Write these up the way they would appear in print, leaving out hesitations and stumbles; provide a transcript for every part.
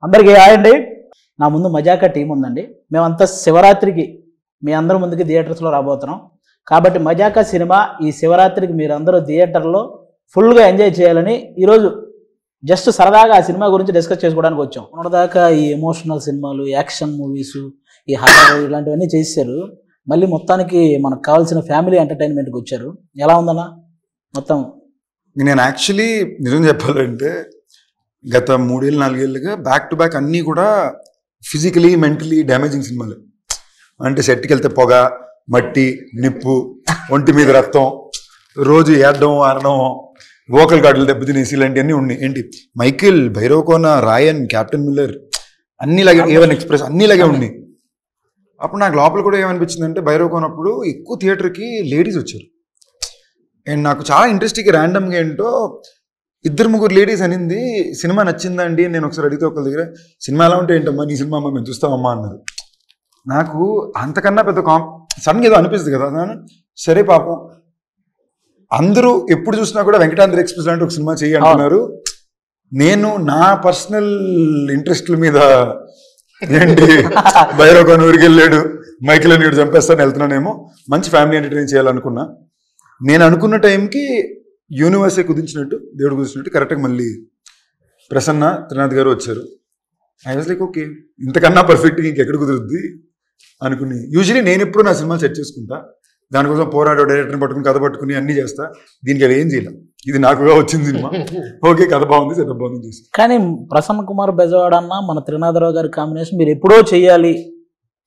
అందరికీ హాయ్ అండి. నా ముందు మజాకా టీం ఉందండి. మేమంతా శివరాత్రికి మీ అందరి ముందుకి థియేటర్స్లో రాబోతున్నాం. కాబట్టి మజాకా సినిమా ఈ శివరాత్రికి మీరు అందరూ థియేటర్లో ఫుల్గా ఎంజాయ్ చేయాలని ఈరోజు జస్ట్ సరదాగా ఆ సినిమా గురించి డిస్కస్ చేసుకోవడానికి వచ్చాం. మొన్నదాకా ఈ ఎమోషనల్ సినిమాలు, యాక్షన్ మూవీస్, ఈ హారర్ ఇలాంటివన్నీ చేశారు. మళ్ళీ మొత్తానికి మనకు కావాల్సిన ఫ్యామిలీ ఎంటర్టైన్మెంట్కి వచ్చారు. ఎలా ఉందన్నా మొత్తం? నేను యాక్చువల్లీ నిజం చెప్పాలంటే గత 3 ఏళ్ళు 4 ఏళ్ళుగా బ్యాక్ టు బ్యాక్ అన్నీ కూడా ఫిజికలీ మెంటలీ డ్యామేజింగ్ సినిమాలు. అంటే సెట్కి వెళ్తే పొగ, మట్టి, నిప్పు, ఒంటి మీద రక్తం, రోజు ఏడడం ఆడడం, వోకల్ గార్డులు దెబ్బతినేసి ఇలాంటివన్నీ ఉన్నాయి. ఏంటి మైకిల్, భైరవకోన, రాయన్, క్యాప్టెన్ మిల్లర్ అన్నిలాగే, ఏవన్ ఎక్స్ప్రెస్ అన్నిలాగే ఉన్నాయి. అప్పుడు నాకు లోపల కూడా ఏమనిపించిందంటే భైరవకోనప్పుడు ఎక్కువ థియేటర్కి లేడీస్ వచ్చారు. అండ్ నాకు చాలా ఇంట్రెస్టింగ్ ర్యాండమ్గా ఏంటో 2-3 లేడీస్ అనింది సినిమా నచ్చిందండి. నేను ఒకసారి అడిగితే ఒకరి దగ్గర సినిమా ఎలా ఉంటే ఏంటమ్మా నీ సినిమా అమ్మా మేము చూస్తామమ్మా అన్నారు. నాకు అంతకన్నా పెద్ద సడన్గా ఏదో అనిపిస్తుంది కదా. సరే పాపం అందరూ ఎప్పుడు చూసినా కూడా వెంకటాద్రి ఎక్స్ప్రెస్ లాంటి ఒక సినిమా చేయి అంటున్నారు. నేను నా పర్సనల్ ఇంట్రెస్ట్ల మీద ఏంటి భైరవకోన ఊరికి వెళ్ళాడు, మైకిల్ అని చంపేస్తాను వెళ్తున్నానేమో, మంచి ఫ్యామిలీ ఎంటర్టైన్ చేయాలనుకున్నా. నేను అనుకున్న టైంకి యూనివర్సే కుదించినట్టు, దేవుడు కుదించినట్టు కరెక్ట్గా మళ్ళీ ప్రసన్న త్రినాథ్ గారు వచ్చారు. ఐ వాజ్ లైక్ ఓకే, ఇంతకన్నా పర్ఫెక్ట్గా ఇంకెక్కడ కుదురుద్ది అనుకుని. యూజువలీ నేను ఎప్పుడు నా సినిమా సెట్ చేసుకుంటా, దానికోసం పోరాడో డైరెక్టర్ని పట్టుకుని కథ పట్టుకుని అన్నీ చేస్తా. దీనికి అది ఏం చేయలేం, ఇది నాకుగా వచ్చింది సినిమా. ఓకే కథ బాగుంది, సెటప్ బాగుంది చేసి. కానీ ప్రసన్న కుమార్ బెజవాడ అన్న మన త్రినాథరావు గారి కాంబినేషన్ మీరు ఎప్పుడో చేయాలి,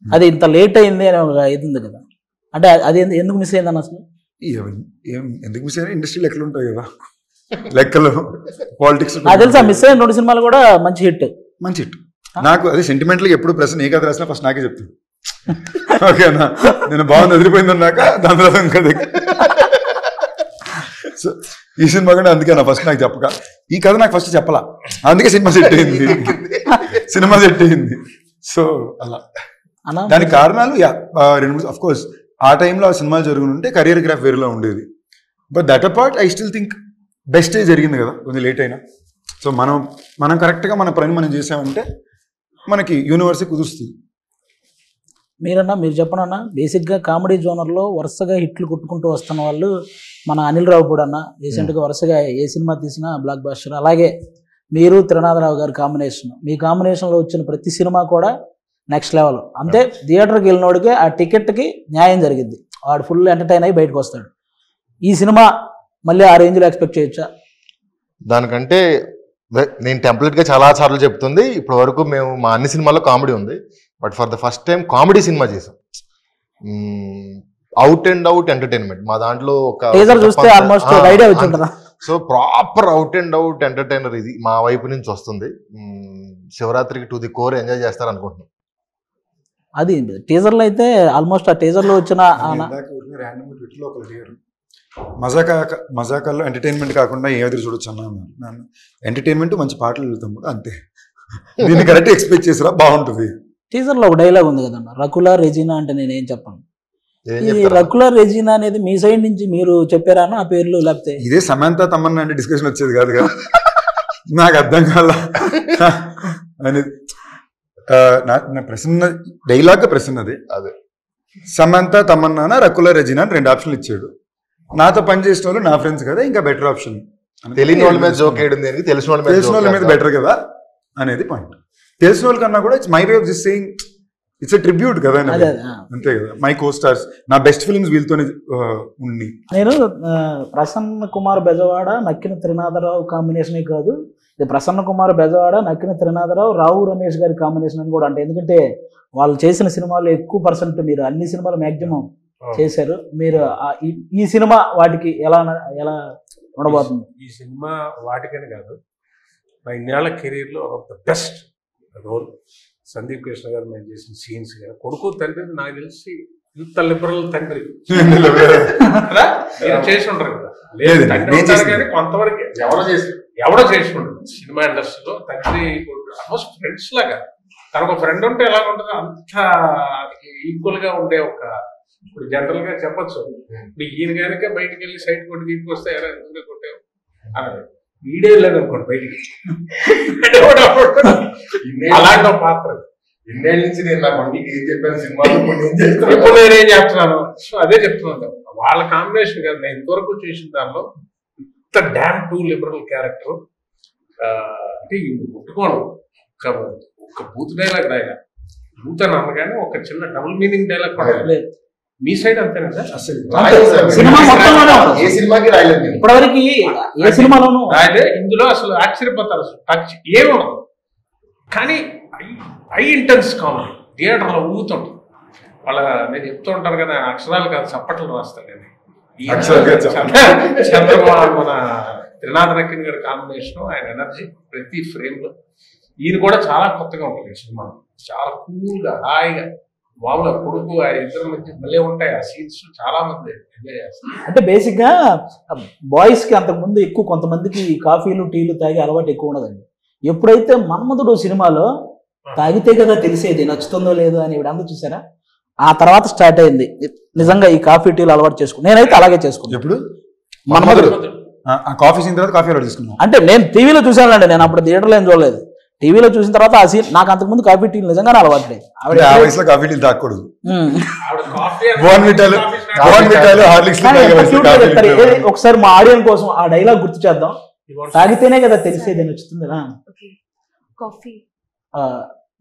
అది ఇంత లేట్ అయింది అని ఒక ఇది ఉంది కదా. అంటే అది ఎందుకు మిస్ అయింది అన్న? అసలు ఎందుకు మిస్ అయినా ఇండస్ట్రీ లెక్కలు ఉంటాయి కదా, లెక్కలు పాలిటిక్స్. నాకు తెలుసా మిస్ అయిన 2 సినిమాలు కూడా మంచి హిట్. మంచి హిట్. నాకు అది సెంటిమెంట్లీ ఎప్పుడు ప్రశ్న ఏ కథ రాసినా ఫస్ట్ నాకే చెప్తాను. ఓకేనా, నేను బాగుంది వదిలిపోయింది అన్నాక దాని తర్వాత కదా. సో ఈ సినిమా కూడా అందుకే నా ఫస్ట్ నాకు చెప్పక, ఈ కథ నాకు ఫస్ట్ చెప్పలా, అందుకే సినిమా సెట్ అయింది. సినిమా సెట్ అయింది. సో అలా దానికి కారణాలు 2-3 ఆఫ్ కోర్స్. ఆ టైంలో ఆ సినిమాలు జరుగుతుంటే కెరియర్ గ్రాఫ్ వేరేలా ఉండేది. But that apart I still think బెస్టే జరిగింది కదా, కొంచెం లేట్ అయినా. సో మనం కరెక్ట్గా మన పని మనం చేసామంటే మనకి యూనివర్సే కుదురుస్తుంది. మీరు చెప్పండి అన్న. బేసిక్గా కామెడీ జోనర్లో వరుసగా హిట్లు కొట్టుకుంటూ వస్తున్న వాళ్ళు మన అనిల్ రావిపూడి అన్న. రీసెంట్గా వరుసగా ఏ సినిమా తీసినా బ్లాక్ బస్టర్. అలాగే మీరు త్రినాథరావు గారి కాంబినేషన్, మీ కాంబినేషన్లో వచ్చిన ప్రతి సినిమా కూడా నెక్స్ట్ లెవెల్. అంతే, థియేటర్కి వెళ్ళినోడికి ఆ టికెట్కి న్యాయం జరిగింది, వాడు ఫుల్ ఎంటర్టైన్ అయ్యి బయటకు వస్తాడు. ఈ సినిమా మళ్ళీ ఆ రేంజ్లో ఎక్స్పెక్ట్ చేయొచ్చా? దానికంటే నేను టెంప్లెట్గా చాలా సార్లు చెప్తుంది, ఇప్పటి వరకు మేము మా అన్ని సినిమాల్లో కామెడీ ఉంది, but for the first time comedy cinema చేసాం. అవుట్ అండ్ అవుట్ ఎంటర్టైన్మెంట్ మా దాంట్లో so proper out and out entertainer ఇది మా వైపు నుంచి వస్తుంది. శివరాత్రికి టు ది కోర్ ఎంజాయ్ చేస్తారు అనుకుంటున్నాం. అది టీజర్లో అయితే ఆల్మోస్ట్ ఆ టీజర్లో వచ్చిన మజాకాల్లో ఎంటర్టైన్మెంట్ కాకుండా ఏ ఎదురు చూడొచ్చు అన్నాను. ఎంటర్టైన్మెంట్ మంచి పాటలు వెళ్తాం కూడా అంతే. దీన్ని కరెక్ట్ ఎక్స్పెక్ట్ చేసిరా బాగుంటుంది. టీజర్లో ఒక డైలాగ్ ఉంది కదన్న, రకుల రెజీనా అంటే నేనేం చెప్పను. ఈ రకుల రెజీనా అనేది మీ సైడ్ నుంచి మీరు చెప్పారా ఆ పేర్లు? లేకపోతే ఇదే సమంత తమన్నా అంటే డిస్కషన్ వచ్చేది కాదు కదా, నాకు అర్థం కాల అనేది. నా ప్రశ్న డైలాగ్ ప్రశ్నది అదే, సమంత తమన్నా రకుల రెజీనా అని 2 ఆప్షన్లు ఇచ్చాడు. నాతో పనిచేసిన వాళ్ళు నా ఫ్రెండ్స్ కదా, ఇంకా బెటర్ ఆప్షన్. తెలియని వాళ్ళ మీద జోక్ వేయడం దేనికి, తెలిసిన వాళ్ళ మీద బెటర్ కదా అనేది పాయింట్. తెలిసిన వాళ్ళ కన్నా కూడా it's my way of this saying, it's a tribute కదా, అంతే కదా. మై కో స్టార్స్, నా బెస్ట్ ఫిల్మ్స్ వీళ్ళతోనే ఉండి. నేను ప్రసన్న కుమార్ బెజవాడ నక్కిన త్రినాథరావు కాంబినేషనే కాదు, ఇది ప్రసన్న కుమార్ బెజవాడ నక్కిన త్రినాథరావు రావు రమేష్ గారి కాంబినేషన్ అని కూడా అంటే, ఎందుకంటే వాళ్ళు చేసిన సినిమాలు ఎక్కువ పర్సెంట్ మీరు అన్ని సినిమాలు మ్యాక్సిమం చేశారు. మీరు ఈ సినిమా వాటికి ఎలా ఉండబోతుంది? ఈ సినిమా వాటికని కాదు, నా ఇన్నేళ్ల కెరీర్లో of the best role. Sandeep Krishna గారు మేము చేసిన సీన్స్ కానీ, కొడుకు తండ్రి నాకు తెలిసి ఇంత లిబరల్ తండ్రి చేసి ఉంటారు కదా. లేదు కానీ కొంతవరకు ఎవరో చేసి ఉంటారు సినిమా ఇండస్ట్రీలో. తండ్రి ఆల్మోస్ట్ ఫ్రెండ్స్ లాగా, తనకు ఫ్రెండ్ ఉంటే ఎలా ఉంటుందో అంత ఈక్వల్ గా ఉండే ఒక, ఇప్పుడు జనరల్ గా చెప్పచ్చు, ఇప్పుడు ఈయన కనుక బయటకు వెళ్ళి సైట్ కొట్టి తీసుకు వస్తే ఎలా ఎందుకు కొట్టావు అని వీడే వెళ్ళాడు అనుకోండి బయటికి, అలాంటి ఒక పాత్ర. ఇన్నేళ్ళ నుంచి నేను నా కొడుకుకి ఏం చెప్పాను సినిమాలో ఏం చేస్తాను ఇప్పుడు నేనేం చెప్తున్నాను, సో అదే చెప్తున్నాను. వాళ్ళ కాంబినేషన్ కదా నేను ఇంతవరకు చేసిన దానిలో ఇంత డ్యామ్ టూ లిబరల్ క్యారెక్టర్ అంటే ముట్టుకోను. ఒక బూత్ డైలాగ్ రాయలే, బూత్ అని అనగానే ఒక చిన్న డబుల్ మీనింగ్ డైలాగ్ కూడా మీ సైడ్ అంతేనా సార్? సినిమా మొత్తంలోనే ఏ సినిమాకి రాయలేదు ఇప్పటివరకు ఏ సినిమాలోనూ రాయలే. ఇందులో అసలు ఆశ్చర్యపోతారు, అసలు టచ్ ఏమో కానీ హై ఇంటెన్స్ కామెడీ థియేటర్లో ఊగుతుంటాం. వాళ్ళ నేను చెప్తూ ఉంటాను కదా, అక్షరాలు కాదు చప్పట్లు రాస్తాను నేను. చంద్రబాబు మన త్రినాథ నక్కన్ గారి కాంబినేషన్, ఆయన ఎనర్జీ ప్రతి ఫ్రేమ్ లో. ఈయన కూడా చాలా కొత్తగా ఉంటుంది సినిమా, చాలా కూల్ గా హాయిగా మామూలుగా కొడుకు ఆ ఇద్దరు మధ్య మళ్ళీ ఉంటాయి ఆ సీన్స్. చాలా మంది ఎంజాయ్ చేస్తారు. అంటే బేసిక్ గా బాయ్స్ కి అంతకుముందు ఎక్కువ కొంతమందికి కాఫీలు టీలు తాగే అలవాటు ఎక్కువ ఉండదండి. ఎప్పుడైతే మన్మధుడు సినిమాలో తాగితే కదా తెలిసేది నచ్చుతుందో లేదో అని ఇవిడంతా చూసారా, ఆ తర్వాత స్టార్ట్ అయింది నిజంగా ఈ కాఫీ టీలు అలవాటు చేసుకుని. నేనైతే అలాగే చేసుకున్నాను. ఎప్పుడు మన్మధుడు ఆ కాఫీ సీన్ తర్వాత కాఫీ అలవాటు చేసుకున్నాం. అంటే నేను టీవీలో చూసానండి, నేను అప్పుడు థియేటర్లో ఏం చూడలేదు. టీవీలో చూసిన తర్వాత ఆ సీన్ నాకు అంతకుముందు కాఫీ టీలు నిజంగానే అలవాటు లేదు. ఆవిడ ఆ వయసులో కాఫీ టీలు తాగకూడదు. ఆవిడ కాఫీ ఒకసారి మా ఆడియన్స్ కోసం ఆ డైలాగ్ గుర్తు చేద్దాం. తాగితేనే కదా తెలిసేది నచ్చుతుంది. కాఫీ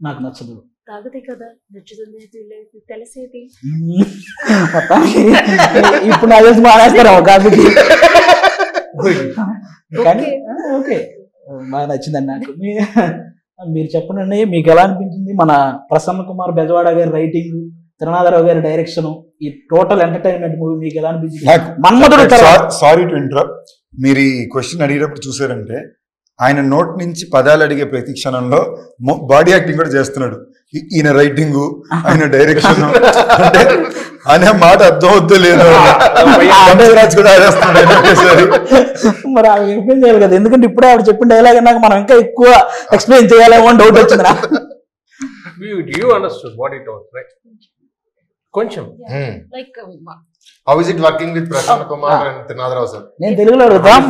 నాకు నచ్చదు, తాగితే కదా నచ్చుతుంది తెలిసేది. ఇప్పుడు నాకు తెలిసి మానేస్తారా కాఫీ కానీ ఓకే బాగా నచ్చిందండి నాకు. మీరు చెప్పండి, మీకు ఎలా అనిపించింది మన ప్రసన్న కుమార్ బెజవాడ గారి రైటింగ్, త్రినాథరావు గారి డైరెక్షన్, ఈ టోటల్ ఎంటర్టైన్మెంట్ మూవీ మీకు ఎలా అనిపించింది? మన్మధుడు సారీ టు ఇంటరప్ట్, మీరు ఈ క్వశ్చన్ అడిగేటప్పుడు చూసారంటే ఆయన నోట్ నుంచి పదాలు అడిగే ప్రతి క్షణంలో బాడీ యాక్టింగ్ కూడా చేస్తున్నాడు. ఈయన రైటింగ్, ఆయన డైరెక్షన్ అంటే అనే మాట అర్థం అవుద్దో లేదో కూడా ఆడేస్తున్నాడు. మరి ఆవిడ ఎక్స్ప్లెయిన్ చేయాలి కదా, ఎందుకంటే ఇప్పుడే ఆవిడ చెప్పిన డైలాగ్ నాకు మనం ఇంకా ఎక్కువ ఎక్స్ప్లెయిన్ చేయాలేమో అని డౌట్ వచ్చింది నాకు. కొంచెం How is it working with Prasanna Kumar and Trinadharao sir? నేను తెలుగులో అడుగుతాం.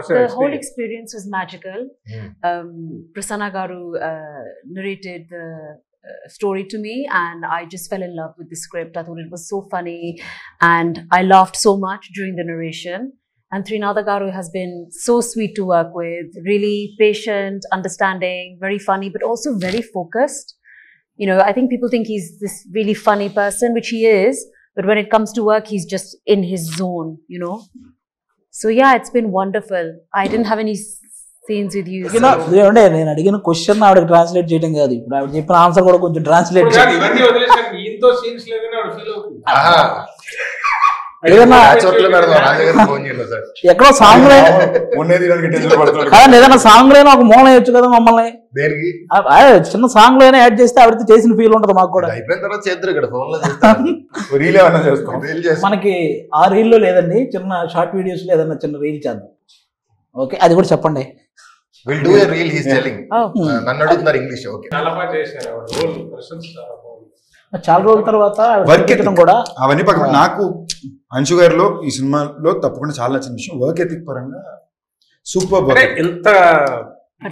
The whole experience was magical. Prasanna Garu narrated the story to me and I just fell in love with the script. I thought it was so funny and I laughed so much during the narration. And Trinadha Garu has been so sweet to work with, really patient, understanding, very funny, but also very focused. You know, I think people think he's this really funny person, which he is. But when it comes to work, he's just in his zone, you know. So yeah, it's been wonderful. I didn't have any scenes with you. You know, నేను అడిగిన question ఆవిడకి translate చేయడం కాదు, ఇప్పుడు ఆవిడ చెప్పిన answer కూడా కొంచెం ట్రాన్స్లేట్ చేయాలి. ఇవన్నీ వదిలేసాను, ఈయనతో సీన్స్ లేదని ఆవిడ ఫీల్ అవుతుంది. ఎక్కడో సాంగ్ ఏదైనా సాంగ్ లోనే ఒక మూల వేయచ్చు కదా మమ్మల్ని. చిన్న సాంగ్ లోనే యాడ్ చేస్తే ఆవిడతో చేసిన ఫీల్ ఉంటుంది మాకు కూడా. మనకి ఆ రీల్ లో లేదండి, చిన్న షార్ట్ వీడియోస్ లో ఏదన్నా చిన్న రీల్ చేద్దాం. ఓకే, అది కూడా చెప్పండి. We'll do a reel, he's telling. నన్ను అడుగుతున్నారు ఇంగ్లీష్. ఓకే, చాలా బాగా చేశారు ఆవిడ. చాలా రోజుల తర్వాత కూడా అవన్నీ పక్కన నాకు అంశు గారిలో ఈ సినిమాలో తప్పకుండా చాలా నచ్చిన విషయం వర్క్ ఎథిక్ పరంగా సూపర్. ఎంత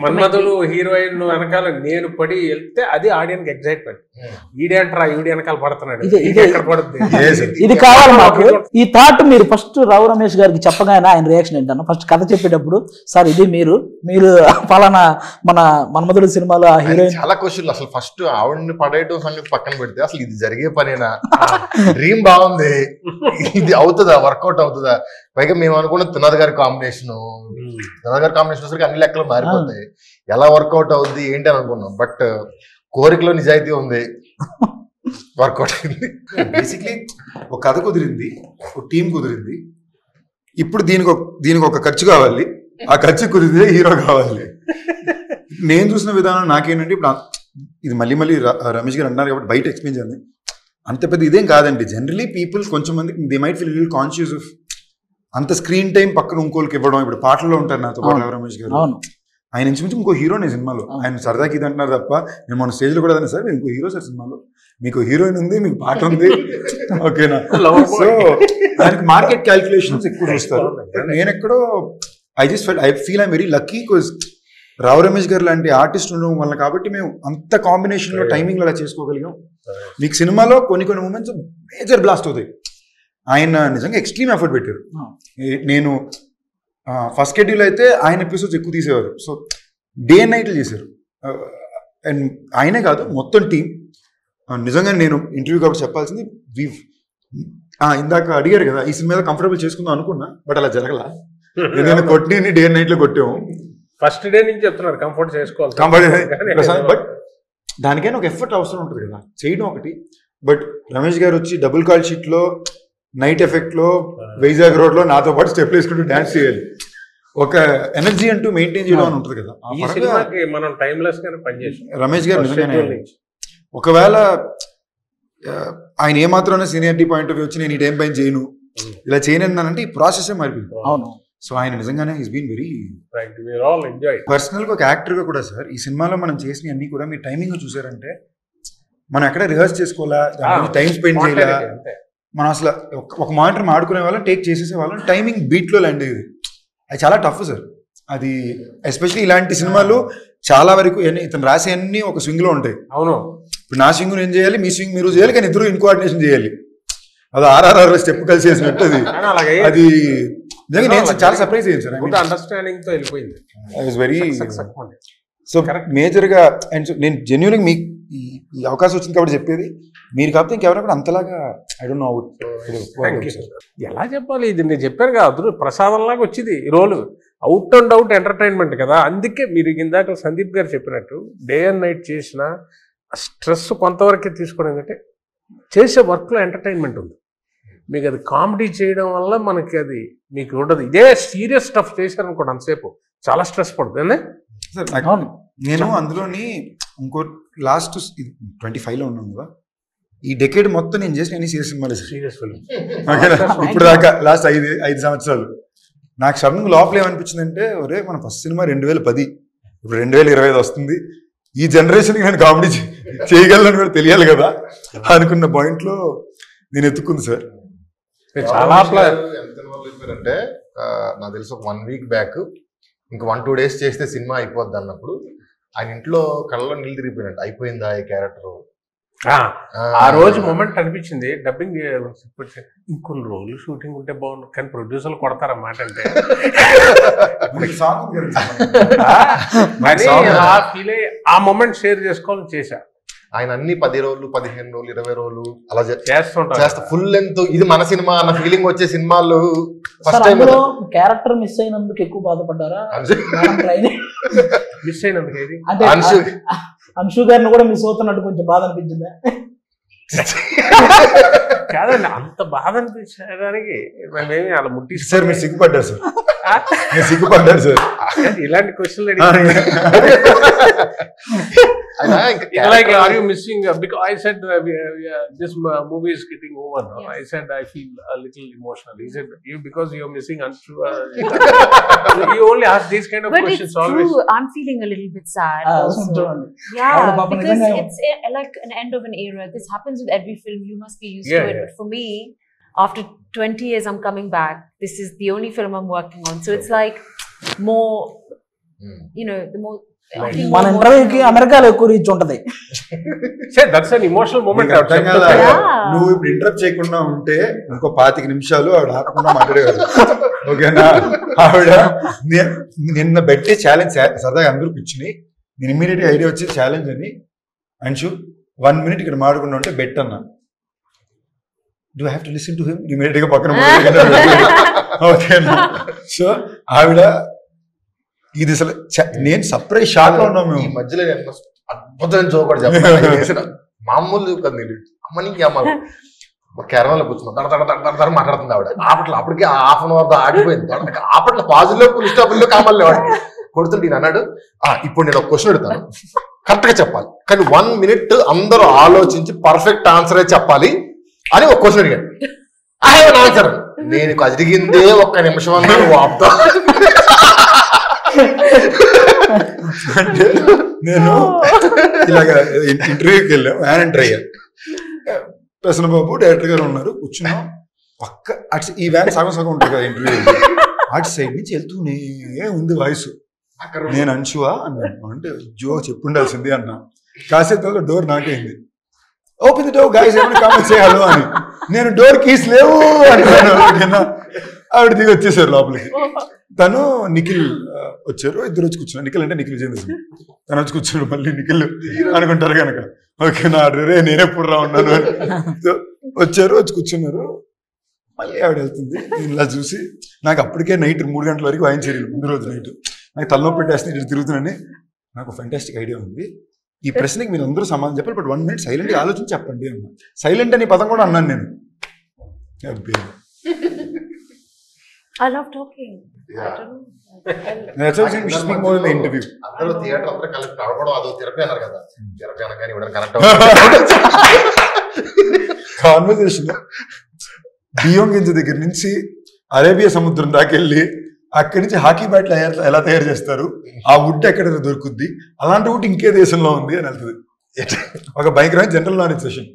మన్మధుడు హీరోయిన్ వెనకాల నేను పడి వెళ్తే అది ఆడియన్స్ ఎగ్జైట్మెంట్. ఈడేంట్రా ఈడి వెనకాల పడుతున్నాడు, ఎక్కడ పడుతుంది, ఇది కావాలి మాకు. ఈ థాట్ మీరు ఫస్ట్ రావు రమేష్ గారికి చెప్పగానే ఆయన రియాక్షన్ ఏంటన్నా, ఫస్ట్ కథ చెప్పేటప్పుడు సార్ ఇది మీరు ఫలానా మన మన్మధుడు సినిమాలో ఆ హీరోయిన్. చాలా క్వశ్చన్లు. అసలు ఫస్ట్ ఆవిడని పడేయటం సంగతి పక్కన పెడితే అసలు ఇది జరిగే పనేనా, డ్రీమ్ బాగుంది, ఇది అవుతుందా, వర్కౌట్ అవుతుందా? పైగా మేము అనుకున్న త్రినాథ్ గారి కాంబినేషన్ వచ్చరికి అన్ని లెక్కలు మారిపోతాయి. ఎలా వర్కౌట్ అవుద్ది ఏంటి అని అనుకున్నాం, బట్ కోరికలో నిజాయితీ ఉంది, వర్కౌట్ అయింది. బేసిక్లీ ఒక కథ కుదిరింది, ఒక టీం కుదిరింది. ఇప్పుడు దీనికి ఒక ఖర్చు కావాలి, ఆ ఖర్చు కుదిరితే హీరో కావాలి. నేను చూసిన విధానం నాకేంటంటే, ఇప్పుడు ఇది మళ్ళీ రమేష్ గారు అంటున్నారు కాబట్టి బయట ఎక్స్ప్లెయిన్ చేయాలి. అంత పెద్ద ఇదేం కాదండి. జనరలీ పీపుల్ కొంచెం మంది they might feel little conscious of అంత స్క్రీన్ టైం పక్కన ఇంకోళ్ళకి ఇవ్వడం. ఇప్పుడు పాటల్లో ఉంటారు నాతో పాటు రమేష్ గారు, ఆయన ఇంచుమించు ఇంకో హీరోనే సినిమాలో. ఆయన సరదాకి ఇది అంటున్నారు తప్ప, నేను మన స్టేజ్ లో కూడా అదే, సార్ ఇంకో హీరో సార్ సినిమాలో, మీకు హీరోయిన్ ఉంది, మీకు పాట ఉంది, ఓకేనా. సో దానికి మార్కెట్ క్యాల్కులేషన్స్ ఎక్కువ చూస్తారు. నేను ఎక్కడో I feel I'm very lucky because Rao Ramesh గారు లాంటి ఆర్టిస్ట్ ఉండడం వల్ల కాబట్టి మేము అంత కాంబినేషన్ లో టైమింగ్ అలా చేసుకోగలిగాం. మీకు సినిమాలో కొన్ని మూమెంట్స్ మేజర్ బ్లాస్ట్ అవుతాయి. ఆయన నిజంగా ఎక్స్ట్రీమ్ ఎఫర్ట్ పెట్టారు. నేను ఫస్ట్ షెడ్యూల్ అయితే ఆయన ఎపిసోడ్స్ ఎక్కువ తీసేవారు. సో డే అండ్ నైట్లు చేశారు. అండ్ ఆయనే కాదు మొత్తం టీం. నిజంగా నేను ఇంటర్వ్యూ కాబట్టి చెప్పాల్సింది, ఇందాక అడిగారు కదా ఈ సినిమా కంఫర్టబుల్ చేసుకుందాం అనుకున్నా, బట్ అలా జరగల. నేను కొట్టి డే అండ్ నైట్లో కొట్టాము. ఫస్ట్ డే నుంచి చెప్తున్నారు కంఫర్ట్ చేసుకోవాలి, బట్ దానికైనా ఒక ఎఫర్ట్ అవసరం ఉంటుంది కదా, చేయడం ఒకటి. బట్ రమేష్ గారు వచ్చి డబుల్ కాల్ షీట్ లో నైట్ ఎఫెక్ట్ లో వైజాగ్ రోడ్ లో నాతో పాటు స్టెప్ వేసుకుంటూ డాన్స్ చేయాలి. ఒక ఎనర్జీ అంటూ మెయింటైన్ చేయడం అని ఉంటుంది కదా. ఈ సినిమాకి మనం టైమ్లెస్ గానే పనిచేసాం. రమేష్ గారు నిజంగానే ఒకవేళ ఆయన ఏమాత్రం సీనియారిటీ పాయింట్ ఆఫ్ వ్యూ వచ్చి నేను ఈ టైం పైన చేయను ఇలా చేయనంటే ఈ ప్రాసెస్ మారిపోయింది. అవును. సో ఆయన నిజంగానే is been very enjoy. Personal గా ఒక యాక్టర్ గా కూడా సార్ ఈ సినిమాలో మనం చేసిన అన్ని కూడా మీరు టైమింగ్ చూసారంటే మనం ఎక్కడ రిహర్స్ చేసుకోవాలా, టైం స్పెండ్ చేయాలా, మనం అసలు ఒక మానిటర్ ఆడుకునే వాళ్ళం, టేక్ చేసేసే వాళ్ళం, టైమింగ్ బీట్ లో ల్యాండ్ అయ్యేది. అది చాలా టఫ్ సార్. అది ఎస్పెషల్లీ ఇలాంటి సినిమాలు చాలా వరకు ఇతను రాసే అన్ని ఒక స్వింగ్ లో ఉంటాయి. అవును. ఇప్పుడు నా స్వింగ్ నేను చేయాలి, మీ స్వింగ్ మీరు చేయాలి, కానీ ఇద్దరు ఇన్కోఆర్డినేషన్ చేయాలి. అది ఆర్ఆర్ఆర్ స్టెప్ కలిసి చేసినట్టు అది నిజంగా నేను చాలా సర్ప్రైజ్ అయ్యాను సార్. అండర్స్టాండింగ్ తో వెళ్ళిపోయింది. వెరీ సో మేజర్ గా. అండ్ నేను జెన్యూన్ మీకు ఈ అవకాశం వచ్చింది కాబట్టి చెప్పేది, మీరు కాకపోతే ఇంకెవరైనా కూడా అంతలాగా ఐ డోంట్ నో ఎలా చెప్పాలి. ఇది నేను చెప్పాను కదా, అదృ ప్రసాదంలాగా వచ్చింది ఈ రోలు. అవుట్ అండ్ అవుట్ ఎంటర్టైన్మెంట్ కదా. అందుకే మీరు ఇందాక సందీప్ గారు చెప్పినట్టు డే అండ్ నైట్ చేసిన స్ట్రెస్ కొంతవరకే తీసుకోవడం ఏంటంటే చేసే వర్క్లో ఎంటర్టైన్మెంట్ ఉంది. మీకు అది కామెడీ చేయడం వల్ల మనకి అది మీకు ఉండదు. ఇదే సీరియస్ స్టఫ్ చేశారనుకోండి అంతసేపు చాలా స్ట్రెస్ పడుతుంది. నేను అందులోని ఇంకో లాస్ట్ 25 లో ఉన్నాను కదా, ఈ డెకేడ్ మొత్తం నేను చేసిన అన్ని సీరియస్ సినిమాలు. సీరియస్ ఫిల్మ్ ఇప్పుడు దాకా లాస్ట్ 5 సంవత్సరాలు నాకు సడన్గా లోపల ఏమనిపించిందంటే, ఒరే మన ఫస్ట్ సినిమా 2010, ఇప్పుడు 2025 వస్తుంది, ఈ జనరేషన్కి నేను కామెడీ చేయగలను కూడా తెలియాలి కదా అనుకున్న పాయింట్లో నేను ఎత్తుకుంది సార్. చాలా అంటే నాకు తెలిసి ఒక 1 వీక్ బ్యాక్ ఇంకా 1-2 days చేస్తే సినిమా అయిపోద్ది అన్నప్పుడు ఆయన ఇంట్లో కళ్ళలో నీళ్ళు తిరిగిపోయినట్టు అయిపోయిందా ఈ క్యారెక్టర్. ఆ రోజు మూమెంట్ అనిపించింది. డబ్బింగ్ ఇంకొన్ని రోజులు షూటింగ్ ఉంటే బాగుండు, కానీ ప్రొడ్యూసర్లు కొడతారన్నమాట. అంటే ఆ ఫీల్ అయ్యి ఆ మూమెంట్ షేర్ చేసుకోవాలని చేశా. ఆయన అన్ని 10 రోజులు 15 రోజులు 20 రోజులు అలా చేస్తా ఫుల్ లెంత్ ఇది మన సినిమా అన్న ఫీలింగ్ వచ్చే సినిమాలు ఫస్ట్ టైం. క్యారెక్టర్ మిస్ అయినందుకు ఎక్కువ బాధపడ్డారా? మిస్ అయినందుకు ఏది అంటే అంశు గారిని కూడా మిస్ అవుతున్నట్టు కొంచెం బాధ అనిపించిందా? కాదండి, అంత బాధ అనిపించడానికి మేమేమి అలా ముట్టి సార్ మీరు సిగ్గుపడ్డారు సార్, మీరు సిగ్గుపడ్డారు సార్ ఇలాంటి క్వశ్చన్లు like are you missing because I said this movie is getting over now. Yes. I said I feel a little emotional. He said you because you're missing Anshu. You only ask these kind of but questions it's always. True. I'm feeling a little bit sad also. Yeah, because it's like an end of an era. This happens with every film. You must be used to it. But for me, after 20 years I'm coming back. This is the only film I'm working on. So it's like more you know, the more మన ఇంటర్వ్యూకి అమెరికాలో ఎక్కువ reach ఉంటది. That's an emotional moment. నువ్వు ఇప్పుడు interrupt చేయకుండా ఉంటే ఇంకో 25 నిమిషాలు ఆవిడ ఆపకుండా మాట్లాడేవారు. ఓకేనా? ఆవిడ నిన్న పెట్టే ఛాలెంజ్ సరదాగా అందరూ కూర్చుని నేను ఇమ్మీడియట్ గా ఐడియా వచ్చే ఛాలెంజ్ అని, అంశు 1 minute ఇక్కడ మాట్లాడకుండా ఉంటే బెట్ అన్నా. Do have to listen to him immediate గా పక్కన. ఓకేనా? సో ఆవిడ ఇది అసలు నేను సర్ప్రైజ్ షాక్ లో ఉన్నాం. ఈ మధ్యలో అద్భుతమైన జోకడు చెప్పాను. మామూలు కదా అమ్మనికి అమ్మ కేరళలో కూర్చున్నాం మాట్లాడుతుంది ఆవిడ. అప్పటికి హాఫ్ అన్ అవర్ ఆగిపోయింది. అప్పట్లో పాజుల్లో ఫుల్ స్టాపుల్లో కామల్లో కొడుతుంటే నేను అన్నాడు, ఇప్పుడు నేను ఒక క్వశ్చన్ అడుగుతాను, కరెక్ట్ గా చెప్పాలి, కానీ 1 minute అందరూ ఆలోచించి పర్ఫెక్ట్ ఆన్సరే చెప్పాలి అని ఒక క్వశ్చన్ అడిగాడు. I have an answer. నేను అడిగిందే 1 నిమిషం అన్నా నువ్వు ఆపుతా. అంటే నేను ఇలాగ ఇంటర్వ్యూకి వెళ్ళాం, వ్యాన్ ఎంటర్ అయ్యా. ప్రసన్నబాబు డైరెక్టర్ గారు ఉన్నారు, కూర్చున్నాం పక్క. అటు ఈ వ్యాన్ సగం ఉంటుంది కదా ఇంటర్వ్యూ, అటు సైడ్ నుంచి వెళ్తూనే ఉంది వాయిస్. నేను అంశువా అన్నాను. అంటే జో చెప్పుండాల్సింది అన్నా. కాసేపు డోర్ నాకైంది. ఓపెన్ ది డోర్ గైస్, ఏమైనా కామెంట్ చేయాలో అని. నేను డోర్ కీస్ లేవు అంటున్నాను. ఆవిడ దిగి వచ్చేసారు లోపలికి. తను నిఖిల్ వచ్చారు, ఇద్దరు వచ్చి కూర్చున్నారు. నిఖిల్ అంటే నిఖిల్ విజేంద్ర సింగ్. తను వచ్చి కూర్చున్నాడు. మళ్ళీ నిఖిల్ అనుకుంటారు కనుక ఓకే నా రే నేనే పుర్రా ఉన్నాను అని వచ్చారు, వచ్చి కూర్చున్నారు. మళ్ళీ ఆవిడ వెళ్తుంది. నేను ఇలా చూసి నాకు అప్పటికే నైట్ 3 గంటల వరకు వాయించారు. ముందు రోజు నైట్ నాకు తలనొప్పి పెట్టేస్తే ఇటు తిరుగుతున్నాను. నాకు ఫెంటాస్టిక్ ఐడియా ఉంది, ఈ ప్రశ్నకి మీరు అందరూ సమాధానం చెప్పాలి, బట్ 1 minute సైలెంట్గా ఆలోచించి చెప్పండి అన్నా. సైలెంట్ అని పదం కూడా అన్నాను నేను. I love talking. I don't know. That's why we speak more in the interview. అందరూ థియేటర్ అందరూ కలిసి నడవడం అదో థెరపీ అన్నారు కదా. థెరపీ అనగానే ఇవ్వడం కనెక్ట్ కాన్వర్సేషన్ బియ్యం గింజ దగ్గర నుంచి అరేబియా సముద్రం దాకెళ్ళి అక్కడి నుంచి హాకీ బ్యాట్లు ఎలా తయారు చేస్తారు, ఆ వుడ్ ఎక్కడ దొరుకుద్ది, అలాంటి వుడ్ ఇంకే దేశంలో ఉంది అని వెళ్తుంది. ఒక భయంకరమైన general knowledge session.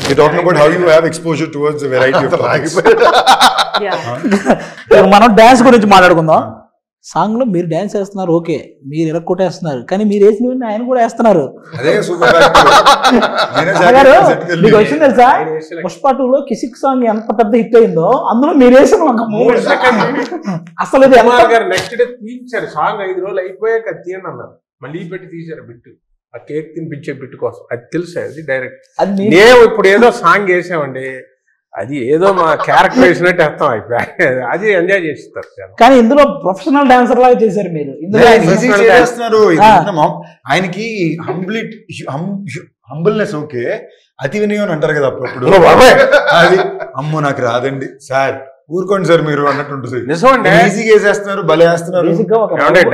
We're talking about how you have exposure towards a variety of topics. మనం డాన్స్ గురించి మాట్లాడుకుందాం. సాంగ్ లో మీరు డాన్స్ వేస్తున్నారు, ఓకే, మీరు ఇరక్కొట్టేస్తున్నారు, కానీ మీరు వేసినవన్నీ ఆయన కూడా వేస్తున్నారు. అదే సూపర్. మీకు వచ్చింది తెలుసా, పుష్ప 2లో కిసిక్ సాంగ్ ఎంత పెద్ద హిట్ అయిందో అందులో మీరు వేసిన ఒక 3 seconds అసలు నెక్స్ట్ డే తీయించారు సాంగ్. 5 రోజులు అయిపోయాక తీయండి అన్నారు, మళ్ళీ పెట్టి తీశారు బిట్టు. ఆ కేక్ తినిపించే బిట్టు కోసం. అది తెలుసా, అది డైరెక్ట్. మేము ఇప్పుడు ఏదో సాంగ్ వేసామండి, అది ఏదో మా క్యారెక్టర్ వేసినట్టు వేస్తాం అయిపోయి, అది ఎంజాయ్ చేస్తారు. కానీ ఇందులో ప్రొఫెషనల్ డాన్సర్ లాగా చేశారు మీరు. ఆయనకి హంబుల్నెస్ ఓకే, అతి వినయం అంటారు కదా అప్పుడు. అది అమ్మో నాకు రాదండి సార్, ఊరుకోండి సార్ మీరు అన్నట్టు ఉంటుంది. నిజమండి, ఈజీగా వేసేస్తున్నారు, భలే వేస్తున్నారు.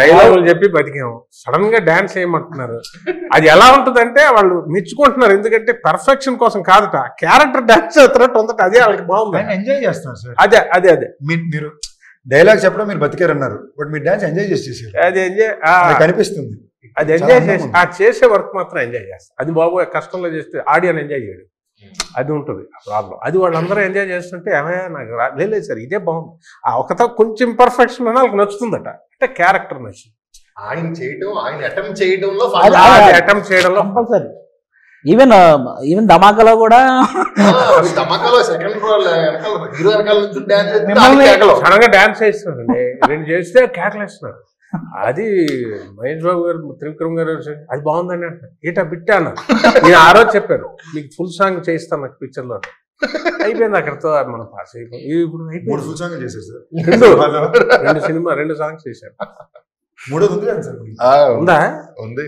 డైలాగులు చెప్పి బతికాము, సడన్ గా డాన్స్ చేయమంటున్నారు. అది ఎలా ఉంటుందంటే వాళ్ళు మెచ్చుకుంటున్నారు, ఎందుకంటే పర్ఫెక్షన్ కోసం కాదట, క్యారెక్టర్ డాన్స్ చేస్తున్నట్టు ఉందట. అదే వాళ్ళకి బాగుంది, ఎంజాయ్ చేస్తున్నారు సార్. అదే అదే అదే మీరు డైలాగ్ చెప్పడం మీరు బతికారన్నారు, బట్ మీరు డాన్స్ ఎంజాయ్ చేసేసారు. అది ఎంజాయ్ కనిపిస్తుంది. అది ఎంజాయ్ చేసి ఆ చేసే వర్క్ మాత్రం ఎంజాయ్ చేస్తారు. అది బాబు కష్టంలో చేస్తే ఆడియన్ ఎంజాయ్ చేయడు, అది ఉంటుంది ప్రాబ్లం. అది వాళ్ళందరూ ఎంజాయ్ చేస్తుంటే ఏమైనా నాకు లేదు సార్ ఇదే బాగుంది. ఆ ఒకతో కొంచెం పర్ఫెక్షన్ అని వాళ్ళకి నచ్చుతుందట, అంటే క్యారెక్టర్ నచ్చింది. ఆయన చేయడం, ఆయన అటెంప్ట్ చేయడంలో అటెంప్ట్ చేయడంలో కంపల్సరీ. ఈవెన్ ధమాకాలో కూడా ధమాకాలో సెకండ్ హీరో వెనకాల నుంచి సడన్ గా డాన్స్ చేస్తున్నారండి, 2 చేస్తే కేకలేస్తున్నారు. అది మహేష్ బాబు గారు, త్రివిక్రమ్ గారు అది బాగుందని అంటారు. ఏటా బిట్టా అన్నారు. నేను ఆ రోజు చెప్పాను, మీకు ఫుల్ సాంగ్ చేయిస్తాను నాకు పిక్చర్ లో. అయిపోయింది అక్కడతో, మనం పాస్ అయిపోయింది. ఇప్పుడు అయిపోయింది. 2 సాంగ్స్ చేశారు. ఉందా? ఉంది.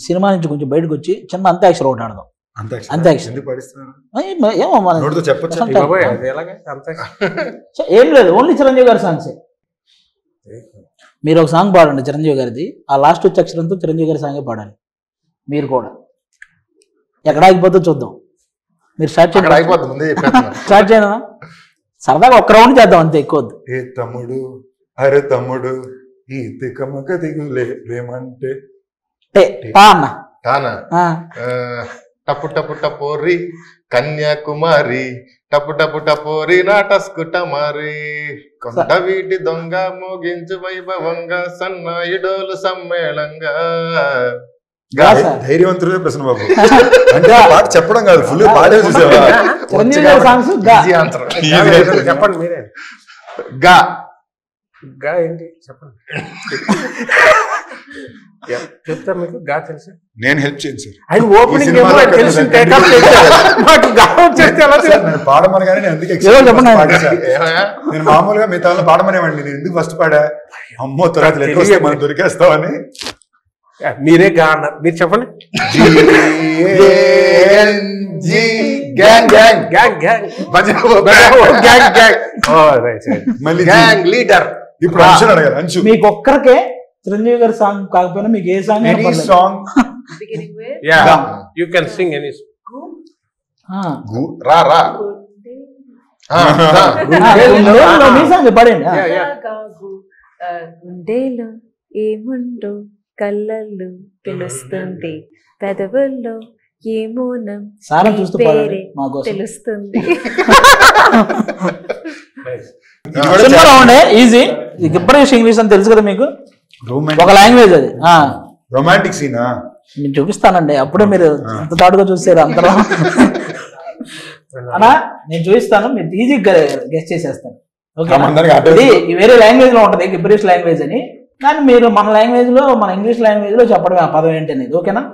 సినిమా నుంచి కొంచెం బయటకు వచ్చి చిన్న అంత్యాక్షరి ఒకటి ఆడదాం. ఏం లేదు, ఓన్లీ చిరంజీవి గారి సాంగ్స్. మీరు ఒక సాంగ్ పాడండి చిరంజీవి గారిది, ఆ లాస్ట్ వచ్చే అక్షరంతో చిరంజీవి గారి సాంగే పాడాలి. మీరు కూడా ఎక్కడ ఆగిపోతుందో చూద్దాం. మీరు స్టార్ట్ చేయనా? సరదాగా ఒక్క రౌండ్ చేద్దాం అంతే, ఎక్కువ వద్దు. ఏ తమ్ముడు, అరే తమ్ముడు, ఈ తికమక దిగులే ప్రేమంటే టపు టపు టపోరి కన్యాకుమారి, టపు టపు టపోరి నాటస్కుటమారి, కొండ వీటి దొంగ మోగించు వైభవంగా, సన్నాయుడోలు సమ్మేళంగా. ధైర్యవంతుడే ప్రశ్న బాబు. అంటే పాట చెప్పడం కాదు, ఫుల్ పాడే చూసావా? చెప్పండి మీరే. గా గా ఏంటి చెప్పండి, చెప్తా. మీకు గా తెలుసు? నేను హెల్ప్ చేయను సార్. ఆయన ఓపెనింగ్ పాడమనగానే నేను మామూలుగా మిగతా పాడమనేవాడిని, నేను ఎందుకు ఫస్ట్ పాడా, అమ్మో తర్వాత మనం దొరికేస్తామని. మీరే గా అన్నారు, మీరు చెప్పండి. ఇప్పుడు అంశం అడగాలి. అంశు, మీకు ఒక్కరికే చిరంజీవి గారి సాంగ్ కాకపోయినా మీకు ఏ song song you can sing any మీ సాంగ్ పాడండి. గుండెలో ఏముండో కళ్ళల్లో తెలుస్తుంది, పెదవుల్లో ఏమోనం సారా చూస్తూ నీ పాడండి పేరే మా కోసం. తెలుస్తుంది. ఇది కూడా సినిమాలో ఉండే ఈజీ. గిబ్బరిష్ ఇంగ్లీష్ అని తెలుసు కదా మీకు, ఒక లాంగ్వేజ్ అది. రొమాంటిక్ సీనా నేను చూపిస్తానండి, అప్పుడే మీరు అంత తాడుగా చూసారు అంతలో. అన్నా నేను చూపిస్తాను, మీరు ఈజీగా గెస్ట్ చేసేస్తాను. ఓకే, ఇది వేరే లాంగ్వేజ్ లో ఉంటది గిబ్బరిష్ లాంగ్వేజ్ అని, కానీ మీరు మన లాంగ్వేజ్ లో, మన ఇంగ్లీష్ లాంగ్వేజ్ లో చెప్పడమే ఆ పదం ఏంటి అనేది. ఓకేనా?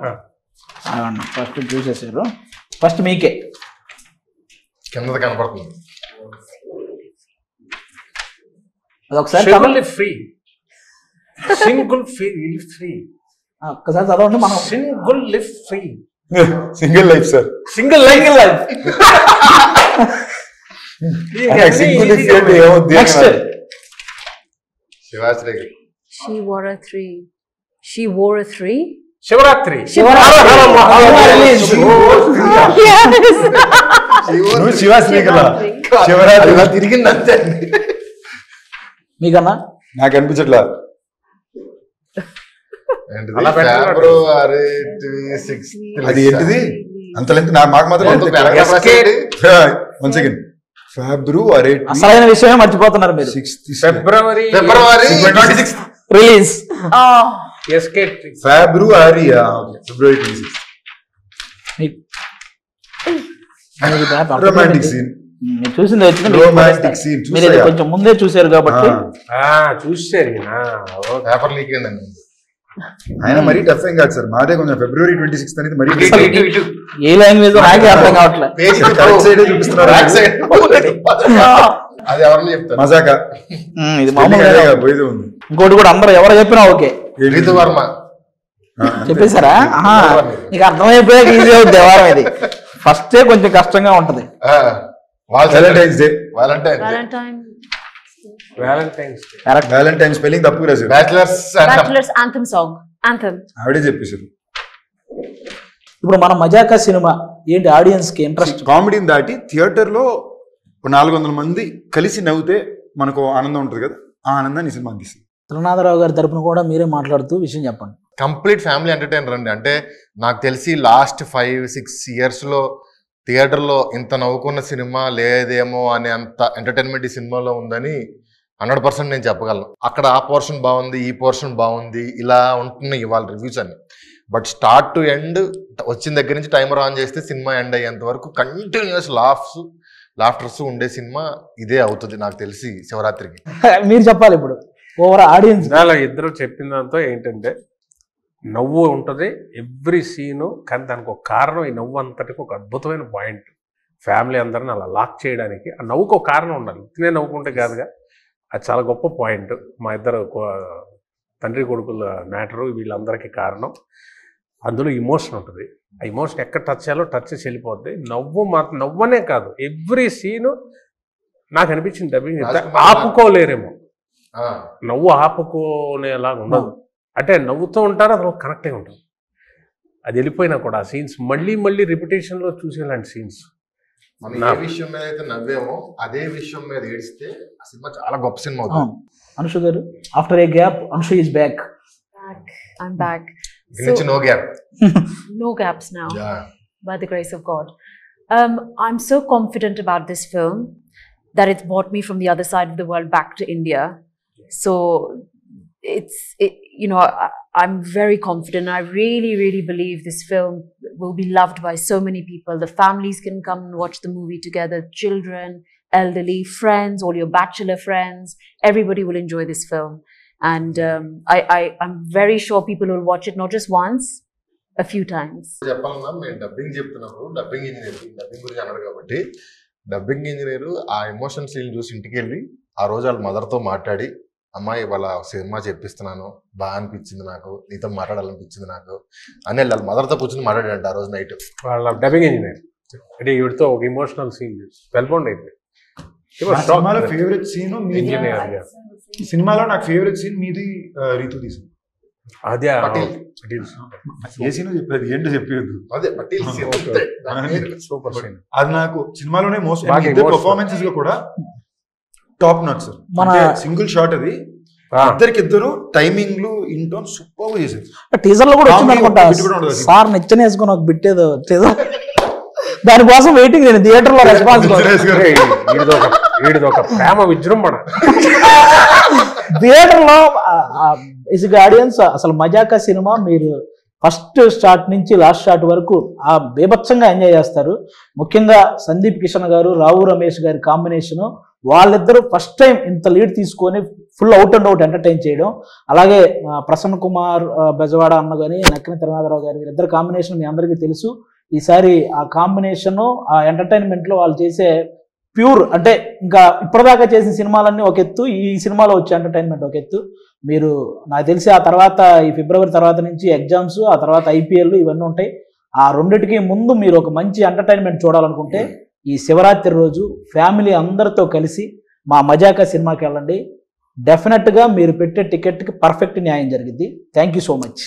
ఫస్ట్ చూసేసారు, ఫస్ట్ మీకే కింద కనపడుతుంది. అదొకసారి ఫ్రీ సింగిల్ ఫ్రీ ఒక్కసారి చదవండి. మనం single live free single life sir. Single life next Shivashri She wore a three. She wore a three. Shivaratri నువ్వు శివాశ్రీ కదా, శివరాత్రి తిరిగింది అంతే. మీకన్నా నాకు అనిపించట్లా. అలా పెట్టాలి. ఫిబ్రవరి 6 అది ఏంటిది అంత లెంత్ మాకు మాత్రం వన్ సెకండ్. ఫిబ్రవరి అసలైన విషయమే మర్చిపోతున్నారు మీరు. 6th ఫిబ్రవరి 26 రిలీజ్ ఫిబ్రవరి 26. రొమాంటిక్ సీన్, మీరు చూసింది వచ్చింది, రొమాంటిక్ సీన్ మీరు ఇది కొంచెం ముందే చూసారు కాబట్టి చూసారు. పేపర్ లీక్ అయిందండి. ఆయన మరీ టఫ్ ఏం కాదు సార్, మాదే కొంచెం ఫిబ్రవరి 26 అనేది మరీ ఏ లాంగ్వేజ్ నాకే అర్థం కావట్లేదు. కరెక్ట్ సైడ్ చూపిస్తున్నారు. అది ఎవరిని చెప్తారు? మజాకా ఇది మామూలుగా పోయేది ఉంది. ఇంకోటి కూడా అందరూ ఎవరు చెప్పినా ఓకే రీతు వర్మ చెప్పేశారా? నీకు అర్థమైపోయాక ఈజీ అవుతుంది వ్యవహారం. ఇది ఫస్టే కొంచెం కష్టంగా ఉంటది. Valentine's day. వ్యాలంటైన్స్ స్పెల్లింగ్ తప్పు రాశారు. Bachelor's anthem song. Anthem. ఆవిడే చెప్పేశారు. ఇప్పుడు మన మజాకా సినిమా ఏంటి, ఆడియన్స్ కి ఇంట్రెస్ట్ కామెడీని దాటి థియేటర్ లో 400 మంది కలిసి నవ్వుతే మనకు ఆనందం ఉంటుంది కదా, ఆ ఆనందాన్ని సినిమా అందిస్తుంది. త్రినాథరావు గారి తరపున కూడా మీరే మాట్లాడుతూ విషయం చెప్పండి. కంప్లీట్ ఫ్యామిలీ ఎంటర్టైనర్ అండి. అంటే నాకు తెలిసి లాస్ట్ 5-6 years లో థియేటర్ లో ఇంత నవ్వుకున్న సినిమా లేదేమో అనే అంత ఎంటర్టైన్మెంట్ ఈ సినిమాలో ఉందని 100% నేను చెప్పగలను. అక్కడ ఆ పోర్షన్ బాగుంది, ఈ పోర్షన్ బాగుంది, ఇలా ఉంటున్నాయి ఇవాళ రివ్యూస్ అన్ని. బట్ స్టార్ట్ టు ఎండ్ వచ్చిన దగ్గర నుంచి టైమర్ ఆన్ చేస్తే సినిమా ఎండ్ అయ్యేంత వరకు కంటిన్యూస్ లాఫ్టర్స్ ఉండే సినిమా ఇదే అవుతుంది నాకు తెలిసి శివరాత్రికి. మీరు చెప్పాలి ఇప్పుడు ఓవర్ ఆడియన్స్. ఇద్దరు చెప్పిన దాంతో ఏంటంటే నవ్వు ఉంటుంది ఎవ్రీ సీను, కానీ దానికి ఒక కారణం, ఈ నవ్వు అంతటికి ఒక అద్భుతమైన పాయింట్. ఫ్యామిలీ అందరిని అలా లాక్ చేయడానికి ఆ నవ్వుకు ఒక కారణం ఉండాలి, తినే నవ్వుకుంటే కాదుగా. అది చాలా గొప్ప పాయింట్. మా ఇద్దరు తండ్రి కొడుకుల మ్యాటరు వీళ్ళందరికీ కారణం. అందులో ఇమోషన్ ఉంటుంది, ఆ ఇమోషన్ ఎక్కడ టచ్ చేయాలో టచ్ చేసి వెళ్ళిపోద్ది. నవ్వనే కాదు ఎవ్రీ సీను నాకు అనిపించింది డబ్బింగ్ ఆపుకోలేరేమో, నవ్వు ఆపుకోనేలాగా ఉండదు. అంటే నవ్వుతూ ఉంటారు, అసలు కనెక్ట్ అయి ఉంటుంది. అది వెళ్ళిపోయినా కూడా ఆ సీన్స్ మళ్ళీ మళ్ళీ రిపిటేషన్లో చూసేలాంటి సీన్స్. మనం ఏ విషయం మీద అయితే నవ్వేమో అదే విషయం మీద ఏడిస్తే ఆ సినిమా చాలా గొప్ప సినిమా అవుతుంది. అనుషు గారు, after A gap అనుషు is back. I'm back. No gap. No gaps now. Yeah. By the grace of God. I'm so confident about this film that it's brought me from the other side of the world back to India. So I'm very confident. I really, really believe this film will be loved by so many people. The families can come and watch the movie together. Children, elderly, friends, all your bachelor friends. Everybody will enjoy this film. And I'm very sure people will watch it not just once, a few times. చెప్పాలన్నా మేము dubbing చెప్తున్నప్పుడు dubbing గురించి అన్నాడు కాబట్టి dubbing engineer ఆ emotion scene చూసి ఇంటికి వెళ్ళి ఆ రోజు వాళ్ళ మదర్తో మాట్లాడి, అమ్మాయి వాళ్ళ సినిమా చెప్పిస్తున్నాను, బాగా అనిపించింది నాకు, నీతో మాట్లాడాలనిపించింది నాకు అని వాళ్ళ మదర్తో కూర్చొని మాట్లాడాడంట ఆ రోజు నైట్. వాళ్ళ డబ్బింగ్ ఇంజనీర్ అంటే వీడితో ఒక ఇమోషనల్ సీన్ వెల్బౌండ్ అయిపోయింది. సినిమాలో ఫేవరెట్ సీన్ సినిమాలో నాకు ఫేవరెట్ సీన్ మీది రీతు తీసింది. అదే ఏ సీన్ చెప్పేది ఏంటో చెప్పేది, అదే పటేల్ సూపర్ సీన్. అది నాకు సినిమాలోనే మోస్ట్ పర్ఫార్మెన్సెస్ లో కూడా top notch sir. Single shot అది ఇద్దరు టైమింగ్లు ఇంటోన్ సూపర్ గా చేశారు. టీజర్ లో కూడా వచ్చింది అనుకుంటా, బిట్ కూడా ఉండదు. సార్ నిచ్చెన వేసుకొని ఒక బిట్ ఏదో టీజర్, దానికోసం వెయిటింగ్ నేను థియేటర్ లో రెస్పాన్స్. వీడిది ఒక ప్రేమ విజృంభణ థియేటర్ లో ఇస్ ఆడియన్స్. అసలు మజాకా సినిమా మీరు ఫస్ట్ స్టార్ట్ నుంచి లాస్ట్ స్టార్ట్ వరకు ఆ బీభత్సంగా ఎంజాయ్ చేస్తారు. ముఖ్యంగా సందీప్ కిషన్ గారు, రావు రమేష్ గారి కాంబినేషన్, వాళ్ళిద్దరూ ఫస్ట్ టైం ఇంత లీడ్ తీసుకొని full out and out entertain చేయడం. అలాగే ప్రసన్న కుమార్ బెజవాడ అన్న కానీ, నక్కిన తిరునాథరావు గారి ఇద్దరు కాంబినేషన్ మీ అందరికీ తెలుసు. ఈసారి ఆ కాంబినేషన్ ఆ ఎంటర్టైన్మెంట్ లో వాళ్ళు చేసే ప్యూర్, అంటే ఇంకా ఇప్పటిదాకా చేసిన సినిమాలన్నీ ఒక ఎత్తు, ఈ సినిమాలో వచ్చే ఎంటర్టైన్మెంట్ ఒక ఎత్తు. మీరు నాకు తెలిసి ఆ తర్వాత ఈ ఫిబ్రవరి తర్వాత నుంచి ఎగ్జామ్స్, ఆ తర్వాత IPL ఇవన్నీ ఉంటాయి. ఆ రెండిటికి ముందు మీరు ఒక మంచి ఎంటర్టైన్మెంట్ చూడాలనుకుంటే ఈ శివరాత్రి రోజు ఫ్యామిలీ అందరితో కలిసి మా మజాకా సినిమాకి వెళ్ళండి. డెఫినెట్గా మీరు పెట్టే టికెట్కి పర్ఫెక్ట్ న్యాయం జరిగింది. Thank you so much.